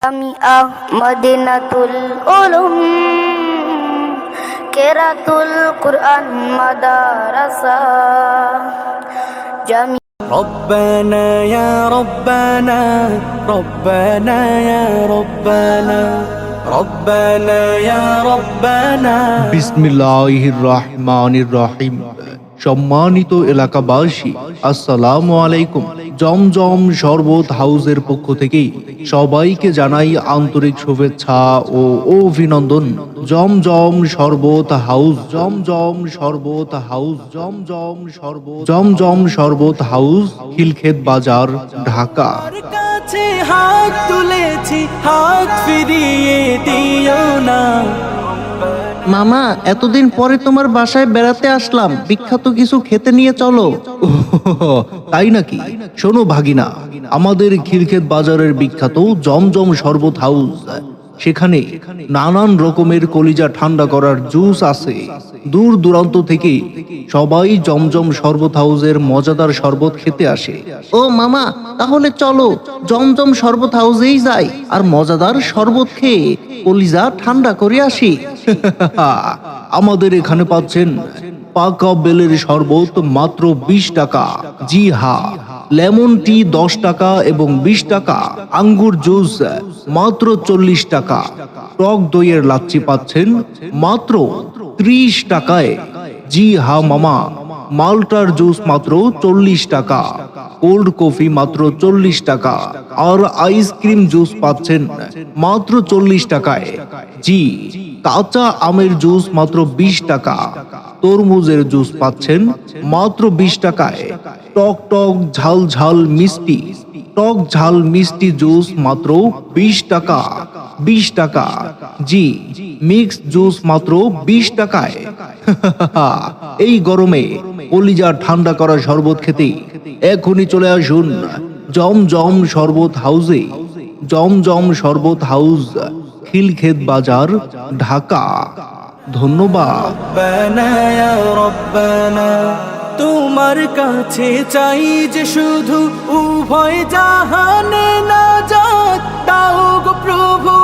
জামিআ মদিনাতুল উলুম কেরাতুল কুরআন মাদ্রাসা জামি ربنا يا ربنا ربنا يا ربنا ربنا يا ربنا বিসমিল্লাহির রহমানির রহিম। সম্মানিত এলাকাবাসী, আসসালামু আলাইকুম। জমজম শরবত হাউসের পক্ষ থেকে সবাইকে জানাই আন্তরিক শুভেচ্ছা ও অভিনন্দন। জমজম শরবত হাউস, জমজম শরবত হাউস, জমজম শরবত হাউস, খিলক্ষেত বাজার, ঢাকা। কাছে হাত তুলেছি, হাত ফিরিয়ে দিও না। মামা, এতদিন পরে তোমার বাসায় বেড়াতে আসলাম, বিখ্যাত কিছু খেতে নিয়ে চলো। তাই নাকি? শোনো ভাগিনা, আমাদের খিলক্ষেত বাজারের বিখ্যাত জমজম শরবত হাউস, সেখানে নানান রকমের কলিজা ঠান্ডা করার জুস আছে। দূর দূরান্ত থেকে সবাই জমজম শরবত হাউসের মজাদার শরবত খেতে আসে। ও মামা, তাহলে চলো জমজম শরবত হাউসেই যাই, আর মজাদার শরবত খেয়ে কলিজা ঠান্ডা করে আসি। আমাদের এখানে পাচ্ছেন পাকা বেলের শরবত মাত্র 20 টাকা। জি হ্যাঁ, লেমন টি 10 টাকা এবং 20 টাকা। আঙ্গুর জুস মাত্র 40 টাকা। টক দইয়ের লাচ্ছি পাচ্ছেন মাত্র 30 টাকায়। জি হ্যাঁ মামা, মাল্টার জুস মাত্র 40 টাকা। কোল্ড কফি মাত্র 40 টাকা। আর আইসক্রিম জুস পাচ্ছেন মাত্র 40 টাকায়। জি, কাঁচা আমের জুস মাত্র 20 টাকা। তরমুজের জুস পাচ্ছেন মাত্র 20 টাকায়। টক টক ঝাল ঝাল মিষ্টি, টক ঝাল মিষ্টি জুস মাত্র 20 টাকা। 20 টাকা। জি, মিক্স জুস মাত্র 20 টাকায়। এই গরমে কলিজা ঠান্ডা করা শরবত খেতে এখনই চলে আসুন জমজম শরবত হাউসে। জমজম শরবত হাউস, খিলক্ষেত বাজার, ঢাকা। ধন্যবাদ। রব্বানা ইয়া রব্বানা, তোমার কাছে চাই যে শুধু উভয় জাহানে নাজাত দাও গো প্রভু।